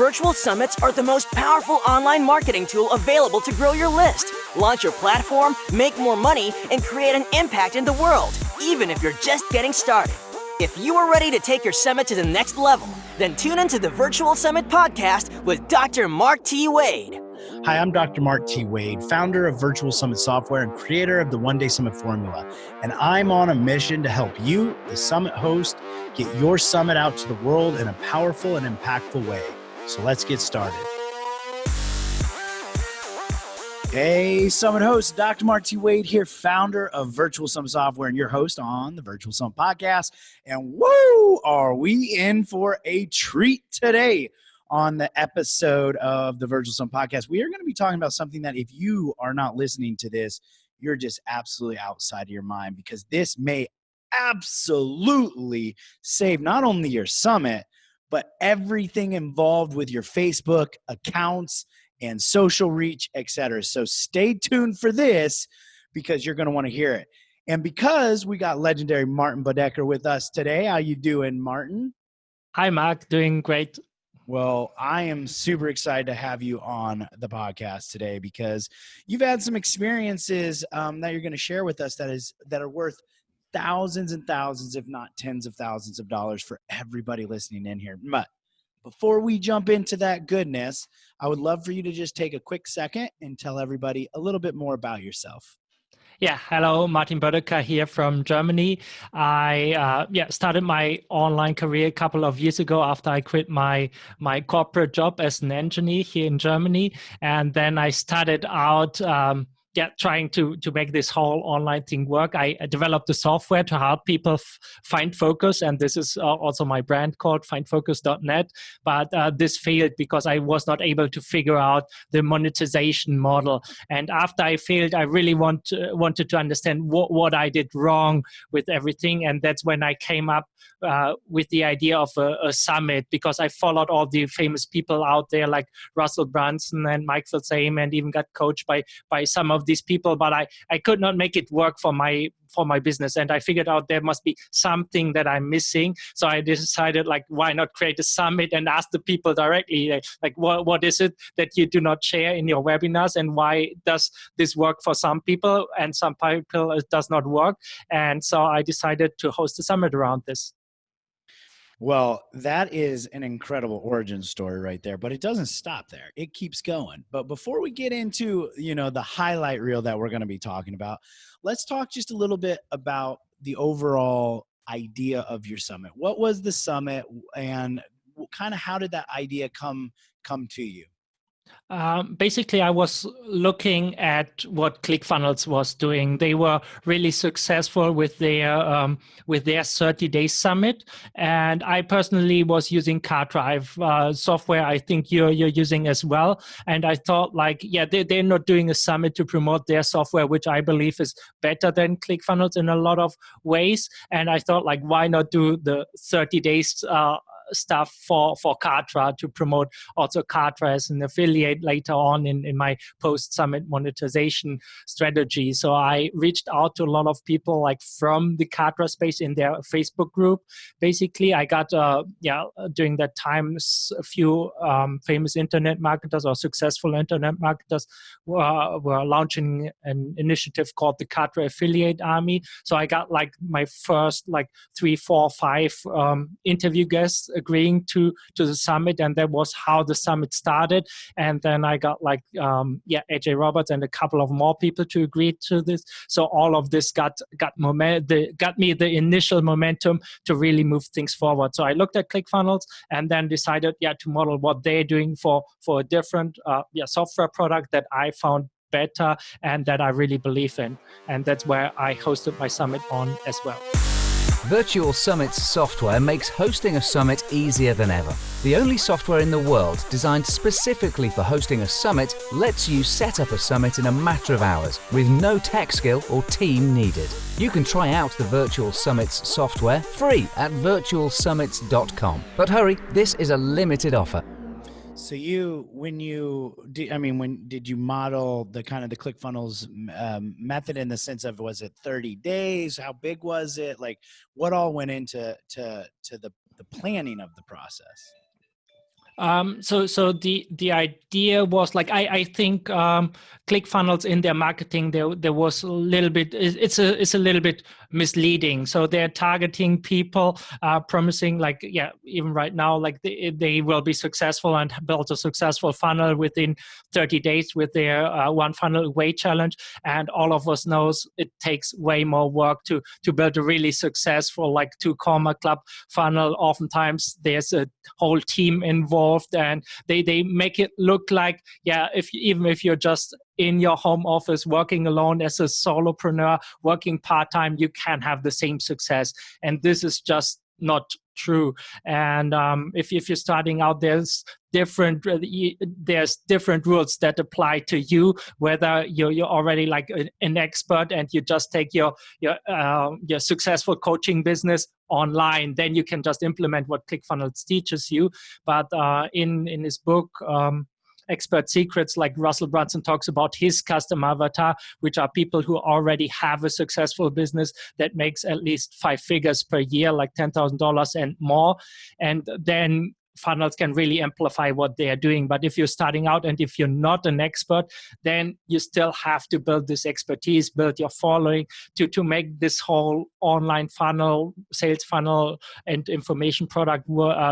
Virtual summits are the most powerful online marketing tool available to grow your list, launch your platform, make more money, and create an impact in the world, even if you're just getting started. If you are ready to take your summit to the next level, then tune into the Virtual Summit podcast with Dr. Mark T. Wade. Hi, I'm Dr. Mark T. Wade, founder of Virtual Summit Software and creator of the One Day Summit Formula. And I'm on a mission to help you, the summit host, get your summit out to the world in a powerful and impactful way. So let's get started. Hey, Summit host, Dr. Mark T. Wade here, founder of Virtual Summit Software and your host on the Virtual Summit Podcast. And woo, are we in for a treat today on the episode of the Virtual Summit Podcast. We are going to be talking about something that if you are not listening to this, you're just absolutely outside of your mind, because this may absolutely save not only your summit, but everything involved with your Facebook accounts and social reach, etc. So stay tuned for this, because you're going to want to hear it. And because we got legendary Martin Boeddeker with us today. How you doing, Martin? Hi, Mark. Doing great. Well, I am super excited to have you on the podcast today, because you've had some experiences that you're going to share with us that are worth thousands and thousands, if not tens of thousands of dollars for everybody listening in here. But before we jump into that goodness, I would love for you to just take a quick second and tell everybody a little bit more about yourself. Yeah, hello, Martin Boeddeker here from Germany. I started my online career a couple of years ago after I quit my corporate job as an engineer here in Germany. And then I started out trying to make this whole online thing work. I developed the software to help people find focus, and this is also my brand called findfocus.net. But this failed because I was not able to figure out the monetization model. And after I failed, I really wanted to understand what I did wrong with everything. And that's when I came up with the idea of a summit, because I followed all the famous people out there like Russell Brunson and Michael Same, and even got coached by some of these people, but I could not make it work for my business. And I figured out there must be something that I'm missing. So I decided, why not create a summit and ask the people directly, what is it that you do not share in your webinars, and why does this work for some people and some people it does not work? And so I decided to host a summit around this. Well, that is an incredible origin story right there, but it doesn't stop there. It keeps going. But before we get into, the highlight reel that we're going to be talking about, let's talk just a little bit about the overall idea of your summit. What was the summit, and kind of how did that idea come to you? Basically, I was looking at what ClickFunnels was doing. They were really successful with their 30-day summit, and I personally was using CarDrive software. I think you're using as well. And I thought, they're not doing a summit to promote their software, which I believe is better than ClickFunnels in a lot of ways. And I thought, why not do the 30 days stuff for CarDrive to promote also CarDrive as an affiliate later on in my post-summit monetization strategy. So I reached out to a lot of people from the CarDrive space in their Facebook group. Basically, I got during that time a few famous internet marketers or successful internet marketers were launching an initiative called the CarDrive Affiliate Army. So I got my first 3, 4, 5 interview guests agreeing to the summit, and that was how the summit started. And then I got AJ Roberts and a couple of more people to agree to this. So all of this got me the initial momentum to really move things forward. So I looked at ClickFunnels and then decided to model what they're doing for a different software product that I found better and that I really believe in. And that's where I hosted my summit on as well. Virtual Summit's software makes hosting a summit easier than ever. The only software in the world designed specifically for hosting a summit lets you set up a summit in a matter of hours with no tech skill or team needed. You can try out the Virtual Summit's software free at virtualsummits.com. But hurry, this is a limited offer. So when did you model the kind of the ClickFunnels method in the sense of, was it 30 days? How big was it? What all went into the planning of the process? So the idea was like I think ClickFunnels in their marketing there was a little bit it's a little bit misleading. So they're targeting people, promising like even right now like they will be successful and build a successful funnel within 30 days with their one funnel away challenge. And all of us knows it takes way more work to build a really successful like 2 Comma Club funnel. Oftentimes there's a whole team involved, and they make it look like even if you're just in your home office working alone as a solopreneur working part-time, you can have the same success, and this is just not true. And if you're starting out, there's different rules that apply to you, whether you're already like an expert and you just take your successful coaching business online, then you can just implement what ClickFunnels teaches you. But in his book Expert Secrets, like Russell Brunson talks about his custom avatar, which are people who already have a successful business that makes at least 5 figures per year, like $10,000 and more. And then funnels can really amplify what they are doing. But if you're starting out and if you're not an expert, then you still have to build this expertise, build your following to make this whole online funnel, sales funnel, and information product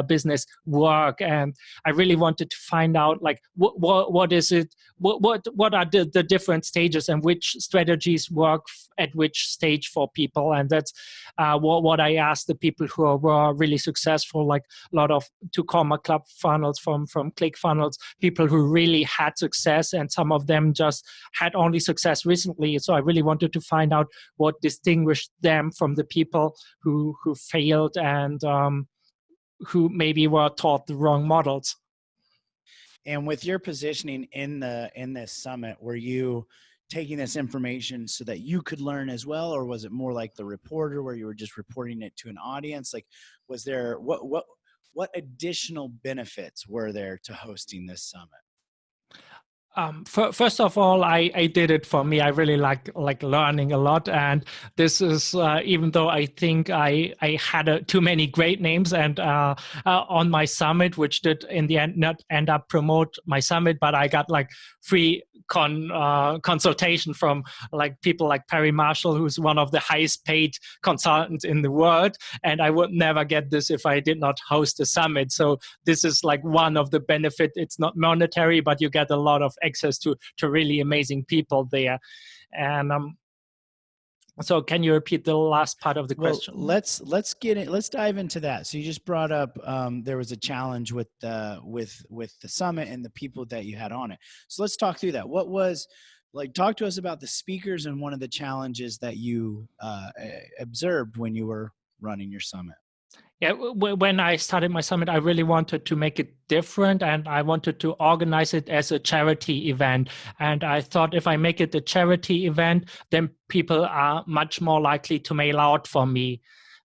business work. And I really wanted to find out like what is it, what are the different stages and which strategies work at which stage for people. And that's what I asked the people who were really successful, like a lot of 2 Comma Club funnels from ClickFunnels, people who really had success, and some of them just had only success recently. So I really wanted to find out what distinguished them from the people who failed and who maybe were taught the wrong models. And with your positioning in this summit, were you taking this information so that you could learn as well, or was it more like the reporter where you were just reporting it to an audience? Like, was there what additional benefits were there to hosting this summit? First of all, I did it for me. I really like learning a lot, and this is even though I think I had too many great names and on my summit, which did in the end not end up promote my summit, but I got like free consultation from like people like Perry Marshall, who's one of the highest paid consultants in the world, and I would never get this if I did not host a summit. So this is like one of the benefits. It's not monetary, but you get a lot of access to really amazing people there. And so can you repeat the last part of the question? Well, let's get it. Let's dive into that. So you just brought up there was a challenge with the summit and the people that you had on it. So let's talk through that. What was like? Talk to us about the speakers and one of the challenges that you observed when you were running your summit. Yeah, when I started my summit, I really wanted to make it different, and I wanted to organize it as a charity event. And I thought if I make it a charity event, then people are much more likely to mail out for me.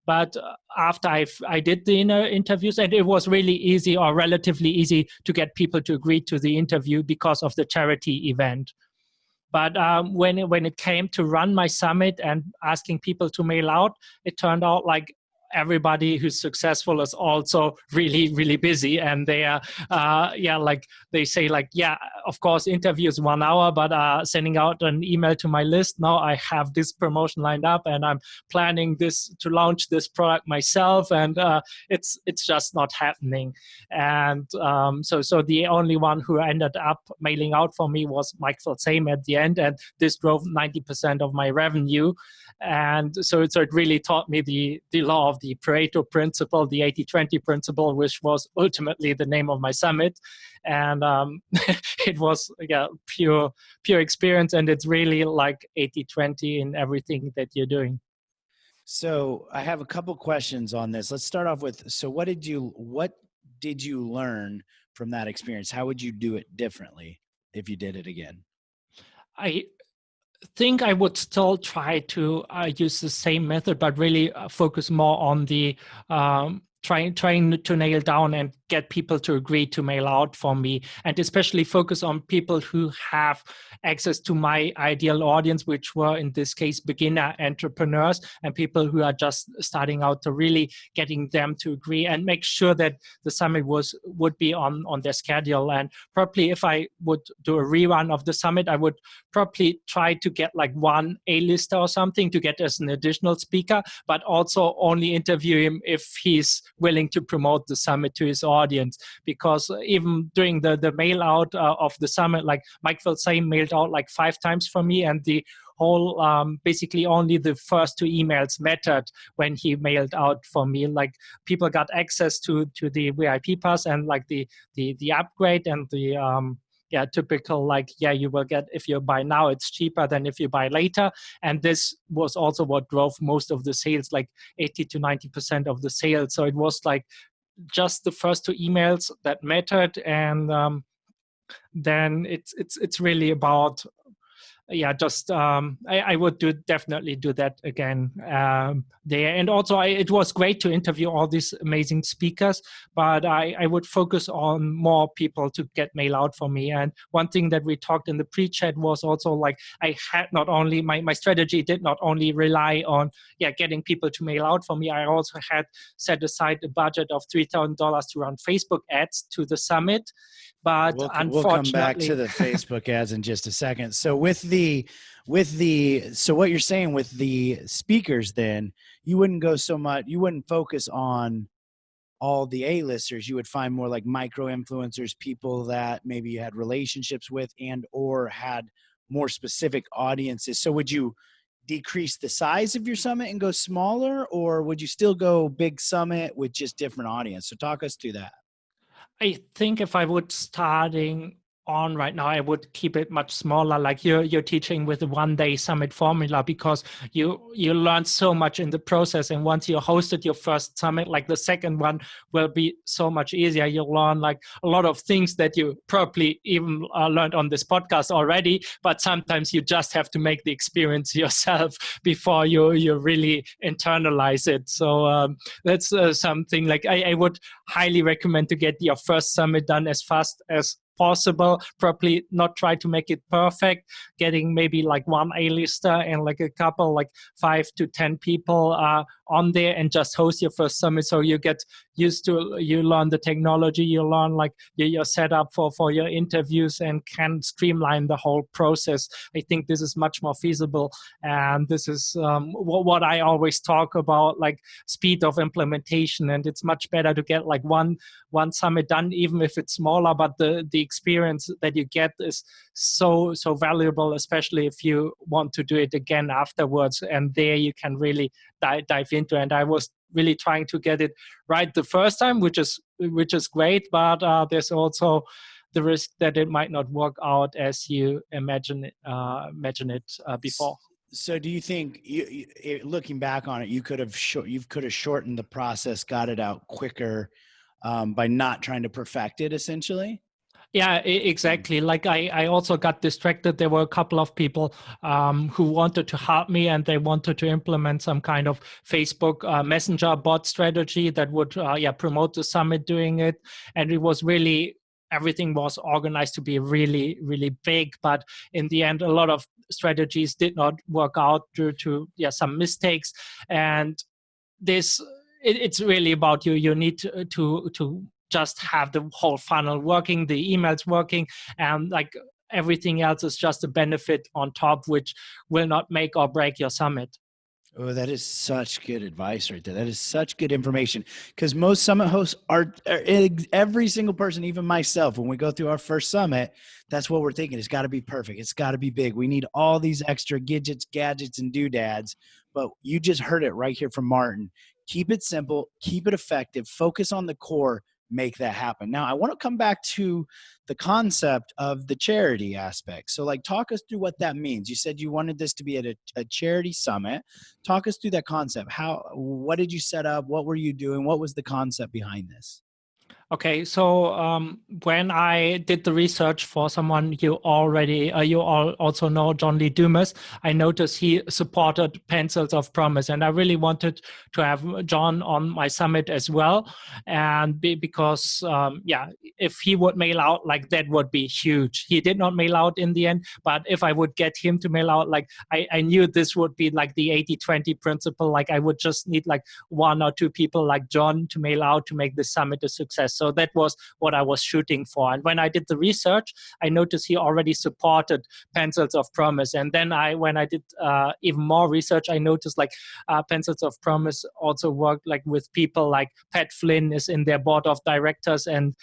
But after I did the interviews, and it was really easy or relatively easy to get people to agree to the interview because of the charity event. But when it came to run my summit and asking people to mail out, it turned out like everybody who's successful is also really, really busy, and they are like they say like, of course interviews 1 hour, but sending out an email to my list, now I have this promotion lined up and I'm planning this to launch this product myself, and it's just not happening. And so the only one who ended up mailing out for me was Mike Felsame at the end, and this drove 90% of my revenue. And so it really taught me the law of the Pareto principle, the 80-20 principle, which was ultimately the name of my summit. And it was pure experience, and it's really like 80-20 in everything that you're doing. So I have a couple questions on this. Let's start off with, so what did you learn from that experience? How would you do it differently if you did it again? I think I would still try to use the same method, but really focus more on the trying to nail down and get people to agree to mail out for me, and especially focus on people who have access to my ideal audience, which were in this case beginner entrepreneurs and people who are just starting out, to really getting them to agree and make sure that the summit would be on their schedule. And probably if I would do a rerun of the summit, I would probably try to get like one A-lister or something to get as an additional speaker, but also only interview him if he's willing to promote the summit to his audience. Because even during the mail out of the summit, like Mike will say, mailed out like 5 times for me, and the whole basically only the first 2 emails mattered when he mailed out for me. Like people got access to the VIP pass and like the upgrade and the typical, like, you will get, if you buy now, it's cheaper than if you buy later. And this was also what drove most of the sales, like 80 to 90% of the sales. So it was like just the first 2 emails that mattered. And then it's really about, just I would definitely do that again there. And also it was great to interview all these amazing speakers, but I would focus on more people to get mail out for me. And one thing that we talked in the pre-chat was also like, I had not only, my strategy did not only rely on getting people to mail out for me, I also had set aside a budget of $3,000 to run Facebook ads to the summit. But unfortunately, we'll come back to the Facebook ads in just a second. So so what you're saying with the speakers, then you wouldn't focus on all the A-listers. You would find more like micro influencers, people that maybe you had relationships with and or had more specific audiences. So would you decrease the size of your summit and go smaller, or would you still go big summit with just different audience? So talk us through that. I think if I would starting on right now, I would keep it much smaller. Like you're teaching with the 1-day summit formula, because you learn so much in the process. And once you hosted your first summit, like the second one will be so much easier. You'll learn like a lot of things that you probably even learned on this podcast already, but sometimes you just have to make the experience yourself before you really internalize it. So that's something like I would highly recommend to get your first summit done as fast as possible. Probably not try to make it perfect, getting maybe like 1 A-lister and like a couple, like 5 to 10 people on there, and just host your first summit. So you get used to, you learn the technology, you learn like your setup for your interviews, and can streamline the whole process. I think this is much more feasible. And this is what I always talk about, like speed of implementation. And it's much better to get like one summit done, even if it's smaller, but the experience that you get is so valuable, especially if you want to do it again afterwards. And there you can really dive into. And I was really trying to get it right the first time, which is great, but there's also the risk that it might not work out as you imagine it before. So do you think, looking back on it, you could have shortened the process, got it out quicker by not trying to perfect it, essentially? Yeah, exactly. Like I also got distracted. There were a couple of people who wanted to help me, and they wanted to implement some kind of Facebook Messenger bot strategy that would promote the summit doing it. And it was really, everything was organized to be really, really big. But in the end, a lot of strategies did not work out due to some mistakes. And it's really about you need to just have the whole funnel working, the emails working, and like everything else is just a benefit on top, which will not make or break your summit. Oh, that is such good advice right there. That is such good information, because most summit hosts are every single person, even myself, when we go through our first summit, that's what we're thinking. It's got to be perfect. It's got to be big. We need all these extra gadgets, and doodads. But you just heard it right here from Martin. Keep it simple, keep it effective, focus on the core, make that happen. Now, I want to come back to the concept of the charity aspect. So like, talk us through what that means. You said you wanted this to be at a charity summit. Talk us through that concept. What did you set up? What were you doing? What was the concept behind this? Okay, so when I did the research for someone you all also know, John Lee Dumas, I noticed he supported Pencils of Promise, and I really wanted to have John on my summit as well, and because if he would mail out, like that would be huge. He did not mail out in the end, but if I would get him to mail out, like I knew this would be like the 80-20 principle. Like I would just need like 1 or 2 people like John to mail out to make the summit a success. So that was what I was shooting for. And when I did the research, I noticed he already supported Pencils of Promise. And then when I did even more research, I noticed like Pencils of Promise also worked like with people like Pat Flynn is in their board of directors and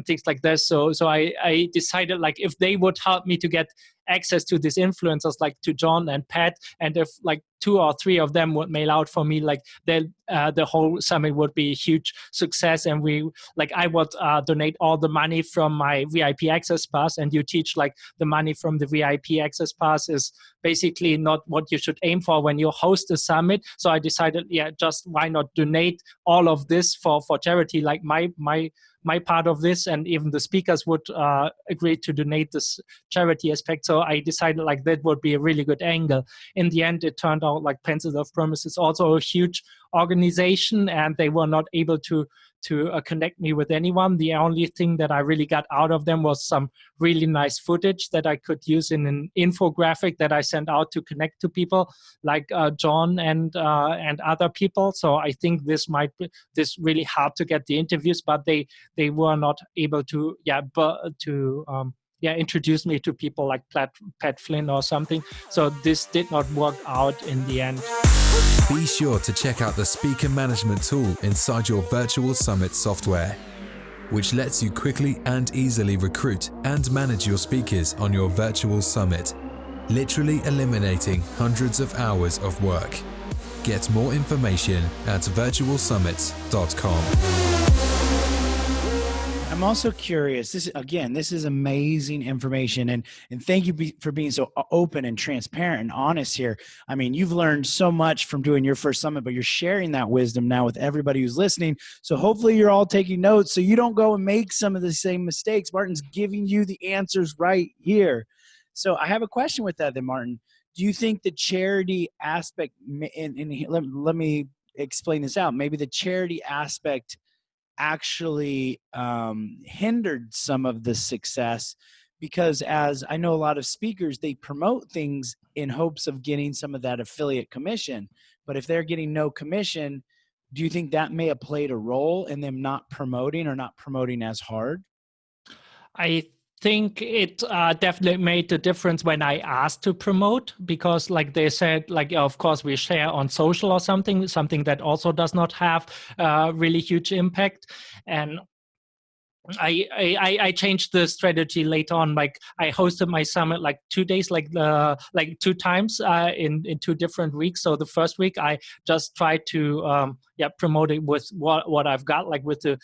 things like this. So I decided like if they would help me to get access to these influencers like to John and Pat, and if like 2 or 3 of them would mail out for me, like then the whole summit would be a huge success. And I would donate all the money from my VIP access pass, and you teach like the money from the VIP access pass is basically not what you should aim for when you host a summit. So I decided, just why not donate all of this for charity, like my part of this, and even the speakers would agree to donate this charity aspect. So I decided like that would be a really good angle. In the end, it turned out like Pencils of Promise is also a huge organization, and they were not able to connect me with anyone. The only thing that I really got out of them was some really nice footage that I could use in an infographic that I sent out to connect to people like John and other people. So I think this really hard to get the interviews, but they were not able to introduce me to people like Pat Flynn or something. So this did not work out in the end. Be sure to check out the speaker management tool inside your virtual summit software, which lets you quickly and easily recruit and manage your speakers on your virtual summit, literally eliminating hundreds of hours of work. Get more information at virtualsummits.com. I'm also curious. This is amazing information, and thank you for being so open and transparent and honest here. I mean, you've learned so much from doing your first summit, but you're sharing that wisdom now with everybody who's listening. So hopefully you're all taking notes so you don't go and make some of the same mistakes. Martin's giving you the answers right here. So I have a question with that then, Martin. Do you think the charity aspect, and let me explain this out, maybe the charity aspect actually hindered some of the success? Because as I know, a lot of speakers, they promote things in hopes of getting some of that affiliate commission. But if they're getting no commission, do you think that may have played a role in them not promoting or not promoting as hard? I think it definitely made a difference when I asked to promote, because like they said, like, of course we share on social or something that also does not have really huge impact. And I changed the strategy later on. Like I hosted my summit like 2 days, like 2 times in 2 different weeks. So the first week I just tried to promote it with what I've got, like with the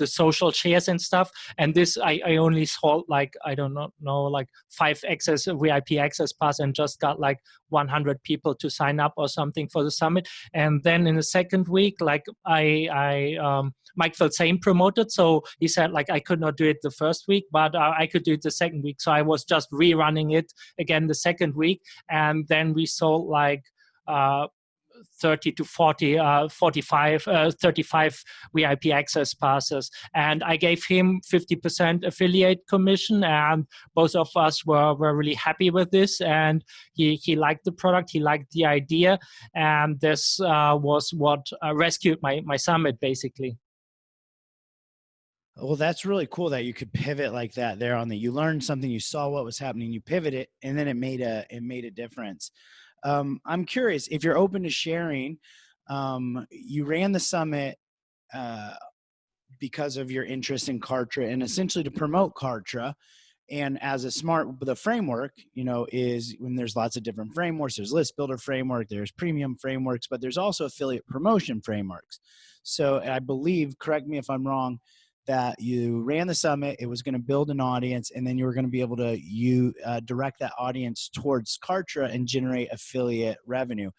social shares and stuff. And this I only sold like, I don't know, like 5 VIP access pass, and just got like 100 people to sign up or something for the summit. And then in the second week, like Mike Filsaime promoted. So he said like I could not do it the first week, but I could do it the second week. So I was just rerunning it again the second week. And then we sold like 30 to 40, 45, 35 VIP access passes. And I gave him 50% affiliate commission, and both of us were really happy with this. And he liked the product, he liked the idea. And this was what rescued my summit, basically. Well, that's really cool that you could pivot like that there on the, you learned something, you saw what was happening, you pivoted, and then it made a difference. I'm curious if you're open to sharing. You ran the summit because of your interest in Kartra and essentially to promote Kartra. And as the framework, is when there's lots of different frameworks. There's list builder framework, there's premium frameworks, but there's also affiliate promotion frameworks. So I believe, correct me if I'm wrong, that you ran the summit, it was going to build an audience, and then you were going to be able to direct that audience towards Kartra and generate affiliate revenue.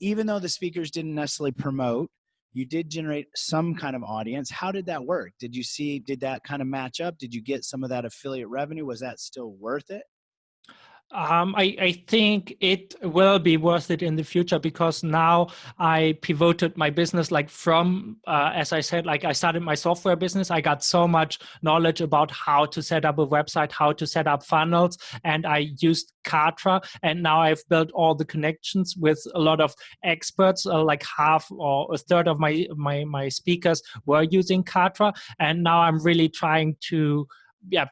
Even though the speakers didn't necessarily promote, you did generate some kind of audience. How did that work? Did that kind of match up? Did you get some of that affiliate revenue? Was that still worth it? I think it will be worth it in the future, because now I pivoted my business, like from, as I said, like I started my software business. I got so much knowledge about how to set up a website, how to set up funnels, and I used Kartra. And now I've built all the connections with a lot of experts, like half or a third of my speakers were using Kartra. And now I'm really trying to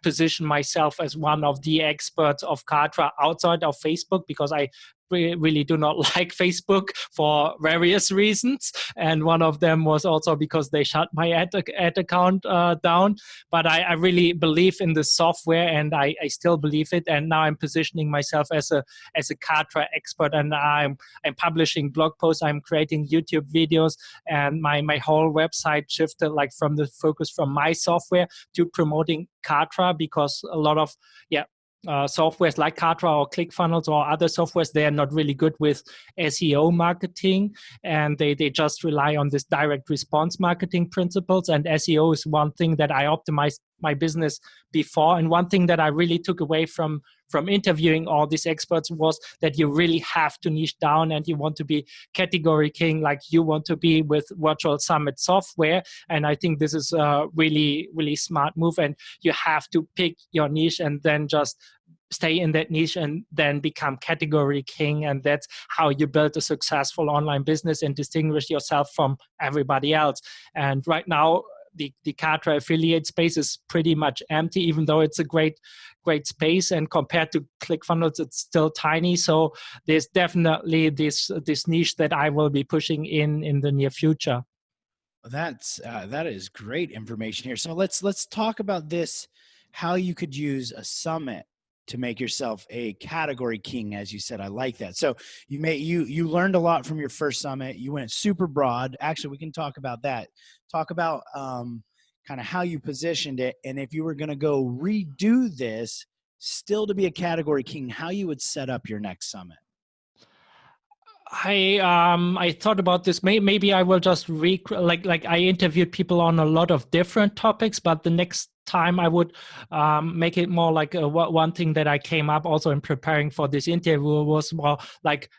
position myself as one of the experts of Kartra outside of Facebook, because I really do not like Facebook for various reasons. And one of them was also because they shut my ad account down. But I really believe in the software, and I still believe it. And now I'm positioning myself as a Kartra expert, and I'm publishing blog posts, I'm creating YouTube videos, and my whole website shifted like from the focus from my software to promoting Kartra, because a lot of softwares like Kartra or ClickFunnels or other softwares, they are not really good with SEO marketing, and they just rely on this direct response marketing principles. And SEO is one thing that I optimized my business before. And one thing that I really took away from interviewing all these experts was that you really have to niche down, and you want to be category king, like you want to be with Virtual Summit software. And I think this is a really, really smart move. And you have to pick your niche and then just stay in that niche and then become category king. And that's how you build a successful online business and distinguish yourself from everybody else. And right now, the Kartra affiliate space is pretty much empty, even though it's a great space. And compared to ClickFunnels, it's still tiny. So there's definitely this niche that I will be pushing in the near future. That is great information here. So let's talk about this, how you could use a summit to make yourself a category king, as you said. I like that. So you learned a lot from your first summit. You went super broad. Actually, we can talk about that. Talk about kind of how you positioned it, and if you were going to go redo this still to be a category king, how you would set up your next summit. I thought about this. Maybe I will just like I interviewed people on a lot of different topics, but the next time I would make it more like one thing that I came up also in preparing for this interview was more like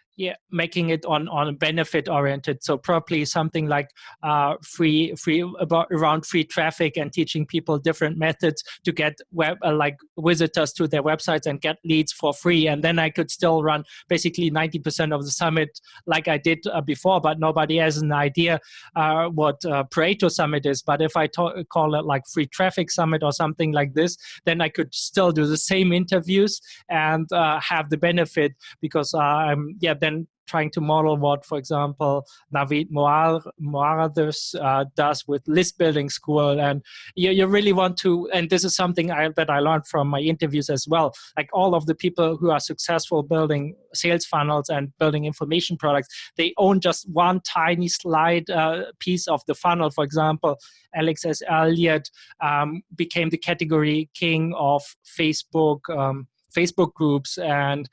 making it on benefit oriented. So probably something like free around free traffic, and teaching people different methods to get like visitors to their websites and get leads for free. And then I could still run basically 90% of the summit like I did before, but nobody has an idea what Pareto Summit is. But if I call it like free traffic summit or something like this, then I could still do the same interviews and have the benefit, because I'm then trying to model what, for example, Navid Moaradus does with list building school. And you really want to, and this is something that I learned from my interviews as well, like all of the people who are successful building sales funnels and building information products, they own just one tiny slide piece of the funnel. For example, Alex S. Elliott became the category king of Facebook groups, and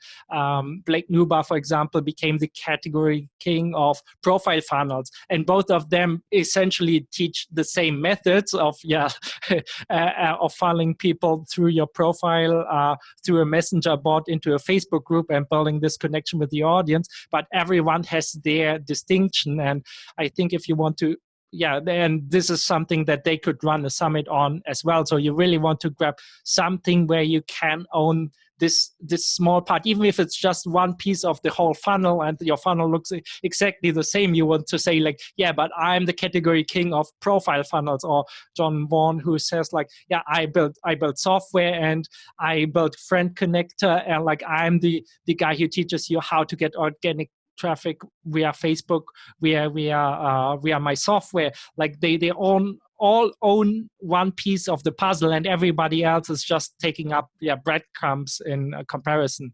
Blake Nubar, for example, became the category king of profile funnels. And both of them essentially teach the same methods of of funneling people through your profile, through a messenger bot into a Facebook group and building this connection with the audience. But everyone has their distinction. And I think if you want to and this is something that they could run a summit on as well. So you really want to grab something where you can own this small part, even if it's just one piece of the whole funnel and your funnel looks exactly the same. You want to say like, but I'm the category king of profile funnels. Or John Vaughan, who says like, I built software and I built friend connector, and like I'm the guy who teaches you how to get organic traffic via Facebook, via my software. Like they all own one piece of the puzzle, and everybody else is just taking up breadcrumbs in comparison.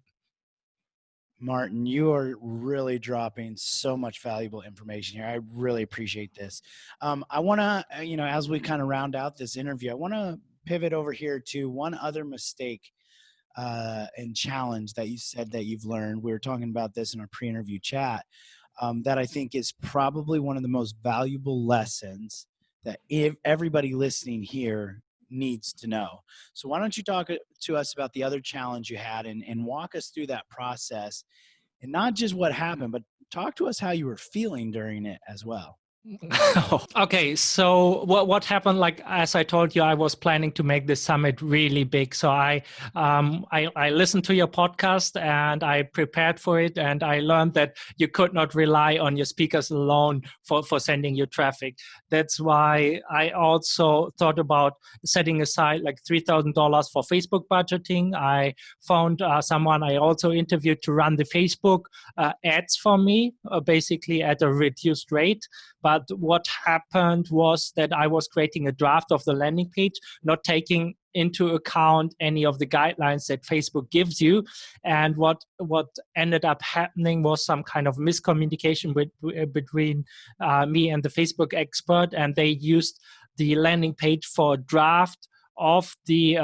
Martin, you are really dropping so much valuable information here. I really appreciate this. I want to, as we kind of round out this interview, I want to pivot over here to one other mistake and challenge that you said that you've learned. We were talking about this in our pre-interview chat. that I think is probably one of the most valuable lessons that everybody listening here needs to know. So why don't you talk to us about the other challenge you had and walk us through that process, and not just what happened, but talk to us how you were feeling during it as well. Okay, so what happened? Like as I told you, I was planning to make this summit really big. So I listened to your podcast and I prepared for it, and I learned that you could not rely on your speakers alone for sending you traffic. That's why I also thought about setting aside like $3,000 for Facebook budgeting. I found someone I also interviewed to run the Facebook ads for me, basically at a reduced rate. But what happened was that I was creating a draft of the landing page, not taking into account any of the guidelines that Facebook gives you. And what ended up happening was some kind of miscommunication between me and the Facebook expert, and they used the landing page for a draft of the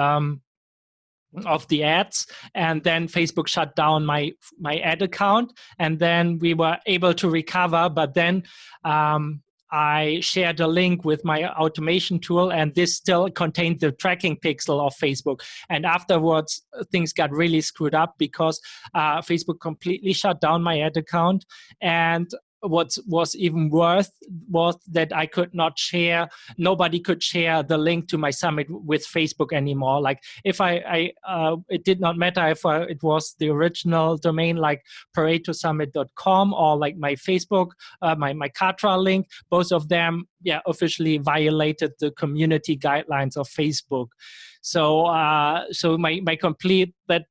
ads, and then Facebook shut down my ad account, and then we were able to recover. But then I shared a link with my automation tool, and this still contained the tracking pixel of Facebook. And afterwards, things got really screwed up because Facebook completely shut down my ad account. And what was even worse was that I could not share, nobody could share the link to my summit with Facebook anymore. Like if it did not matter if it was the original domain like paretosummit.com or like my Facebook, my Katra link, both of them, officially violated the community guidelines of Facebook. So my complete the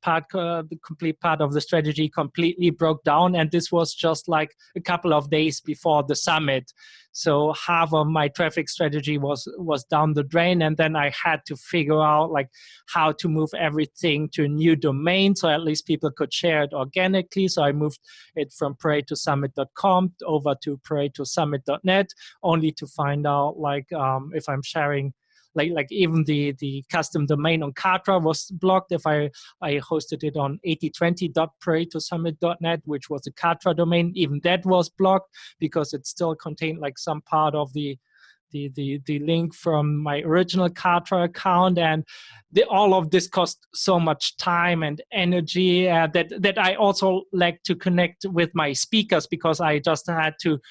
complete part of the strategy completely broke down, and this was just like a couple of days before the summit. So half of my traffic strategy was down the drain, and then I had to figure out like how to move everything to a new domain so at least people could share it organically. So I moved it from paretosummit.com over to paretosummit.net, only to find out like if I'm sharing. Like even the custom domain on Katra was blocked if I hosted it on 8020.paretosummit.net, which was a Katra domain. Even that was blocked because it still contained like some part of the link from my original Katra account, and all of this cost so much time and energy that I also lacked to connect with my speakers because I just had to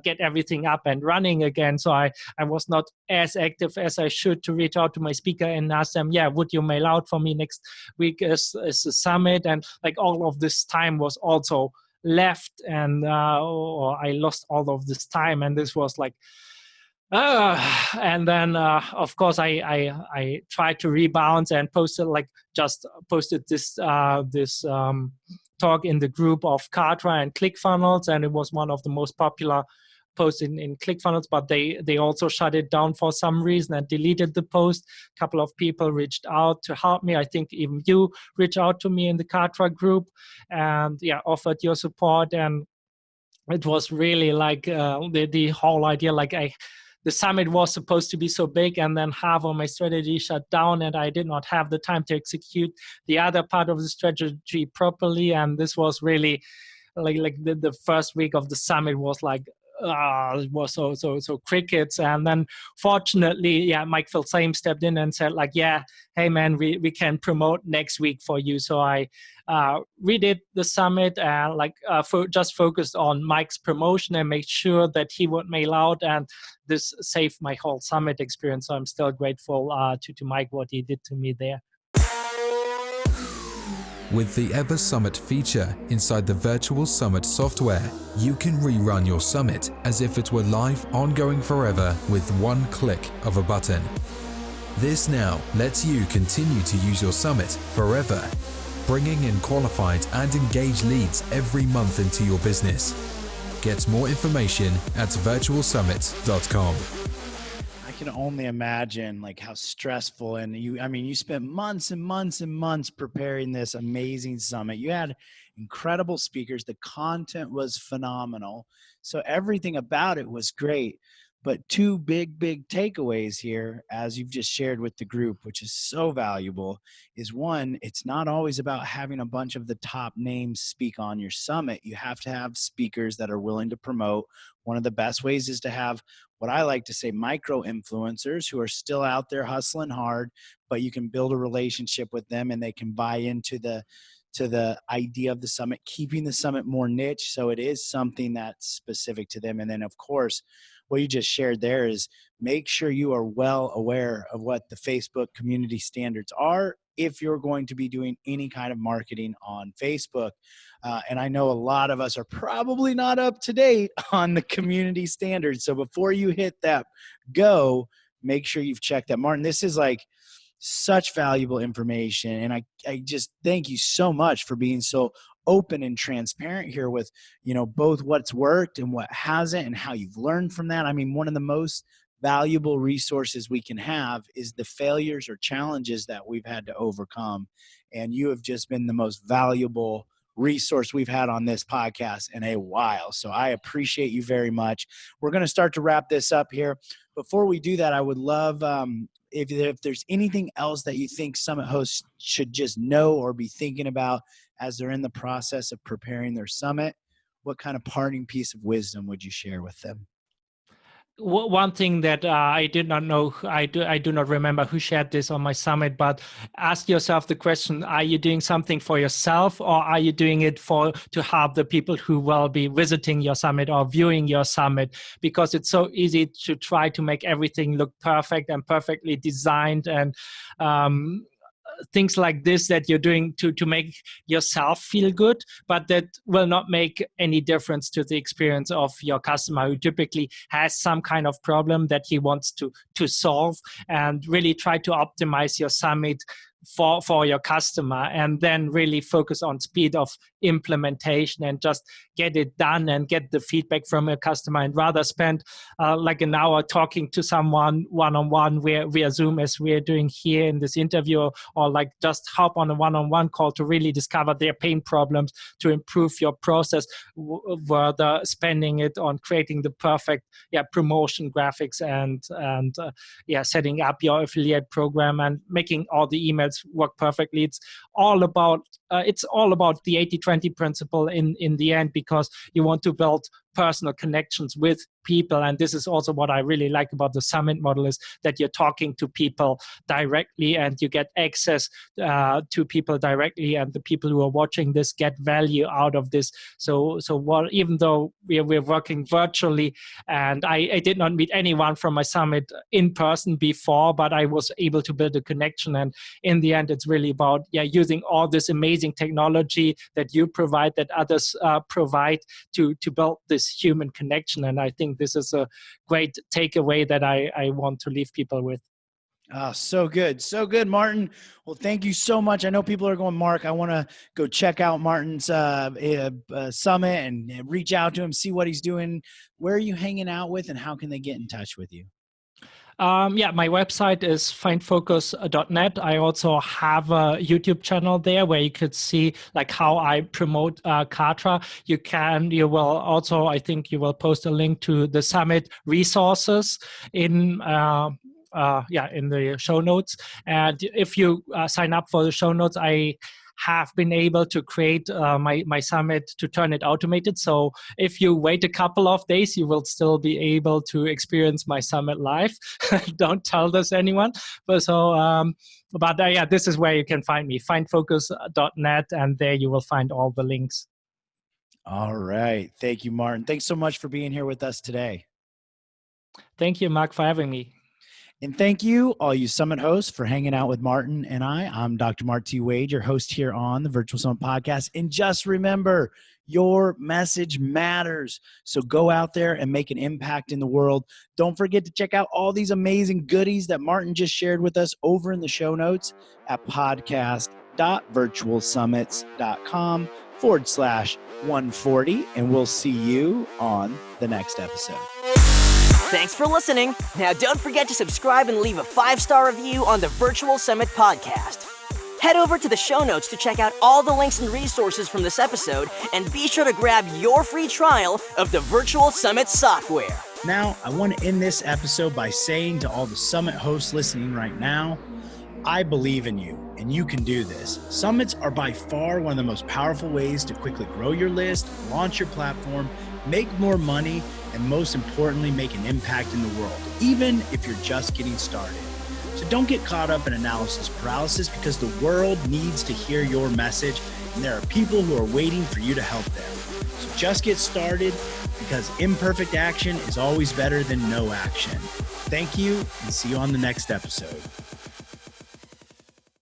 get everything up and running again. So I was not as active as I should to reach out to my speaker and ask them, would you mail out for me next week as a summit? And like all of this time was also left, and or I lost all of this time, and this was like. And then, of course, I tried to rebound and posted this talk in the group of Katra and ClickFunnels, and it was one of the most popular posts in ClickFunnels. But they also shut it down for some reason and deleted the post. A couple of people reached out to help me. I think even you reached out to me in the Katra group and offered your support. And it was really like the whole idea, like the summit was supposed to be so big, and then half of my strategy shut down, and I did not have the time to execute the other part of the strategy properly. And this was really like the first week of the summit was like it was so crickets. And then fortunately, Mike Filsame stepped in and said like, hey man, we can promote next week for you. So I redid the summit and just focused on Mike's promotion and made sure that he would mail out, and this saved my whole summit experience. So I'm still grateful to Mike what he did to me there. With the Ever Summit feature inside the Virtual Summit software, you can rerun your summit as if it were live, ongoing forever with one click of a button. This now lets you continue to use your summit forever, bringing in qualified and engaged leads every month into your business. Get more information at virtualsummit.com. I can only imagine like how stressful, and you spent months and months and months preparing this amazing summit. You had incredible speakers. The content was phenomenal. So everything about it was great. But two big takeaways here, as you've just shared with the group, which is so valuable, is one, it's not always about having a bunch of the top names speak on your summit. You have to have speakers that are willing to promote. One of the best ways is to have what I like to say micro influencers who are still out there hustling hard, but you can build a relationship with them and they can buy into the idea of the summit, keeping the summit more niche. So it is something that's specific to them. And then of course, what you just shared there is make sure you are well aware of what the Facebook community standards are if you're going to be doing any kind of marketing on Facebook. And I know a lot of us are probably not up to date on the community standards. So before you hit that go, make sure you've checked that. Martin, this is like such valuable information. And I just thank you so much for being so open and transparent here with, both what's worked and what hasn't and how you've learned from that. I mean, one of the most valuable resources we can have is the failures or challenges that we've had to overcome. And you have just been the most valuable resource we've had on this podcast in a while. So I appreciate you very much. We're going to start to wrap this up here. Before we do that, I would love if there's anything else that you think summit hosts should just know or be thinking about as they're in the process of preparing their summit, what kind of parting piece of wisdom would you share with them? One thing that I did not know, I do not remember who shared this on my summit, but ask yourself the question, are you doing something for yourself or are you doing it to help the people who will be visiting your summit or viewing your summit? Because it's so easy to try to make everything look perfect and perfectly designed and things like this that you're doing to make yourself feel good, but that will not make any difference to the experience of your customer who typically has some kind of problem that he wants to solve, and really try to optimize your summit for your customer, and then really focus on speed of implementation and just get it done and get the feedback from a customer, and rather spend like an hour talking to someone one-on-one via Zoom as we're doing here in this interview, or like just hop on a one-on-one call to really discover their pain problems to improve your process, rather spending it on creating the perfect promotion graphics and setting up your affiliate program and making all the emails work perfectly. It's all about the 80-20 principle in the end, because you want to build personal connections with people. And this is also what I really like about the summit model, is that you're talking to people directly and you get access to people directly, and the people who are watching this get value out of this. So even though we're working virtually, and I did not meet anyone from my summit in person before, but I was able to build a connection. And in the end, it's really about using all this amazing technology that you provide, that others provide, to build this human connection. And I think this is a great takeaway that I want to leave people with. Oh, so good. So good, Martin. Well, thank you so much. I know people are going, Mark, I want to go check out Martin's summit and reach out to him, see what he's doing. Where are you hanging out with and how can they get in touch with you? My website is findfocus.net. I also have a YouTube channel there where you could see like how I promote Kartra. You will also, I think you will post a link to the summit resources in the show notes. And if you sign up for the show notes, I have been able to create my summit to turn it automated. So if you wait a couple of days, you will still be able to experience my summit live. Don't tell this anyone. This is where you can find me, findfocus.net, and there you will find all the links. All right. Thank you, Martin. Thanks so much for being here with us today. Thank you, Mark, for having me. And thank you, all you Summit hosts, for hanging out with Martin and I. I'm Dr. Martin Wade, your host here on the Virtual Summit Podcast. And just remember, your message matters. So go out there and make an impact in the world. Don't forget to check out all these amazing goodies that Martin just shared with us over in the show notes at podcast.virtualsummits.com/140. And we'll see you on the next episode. Thanks for listening. Now don't forget to subscribe and leave a 5-star review on the Virtual Summit Podcast. Head over to the show notes to check out all the links and resources from this episode, and be sure to grab your free trial of the Virtual Summit software. Now, I want to end this episode by saying to all the Summit hosts listening right now, I believe in you, and you can do this. Summits are by far one of the most powerful ways to quickly grow your list, launch your platform, make more money, and most importantly, make an impact in the world, even if you're just getting started. So don't get caught up in analysis paralysis, because the world needs to hear your message, and there are people who are waiting for you to help them. So just get started, because imperfect action is always better than no action. Thank you, and see you on the next episode.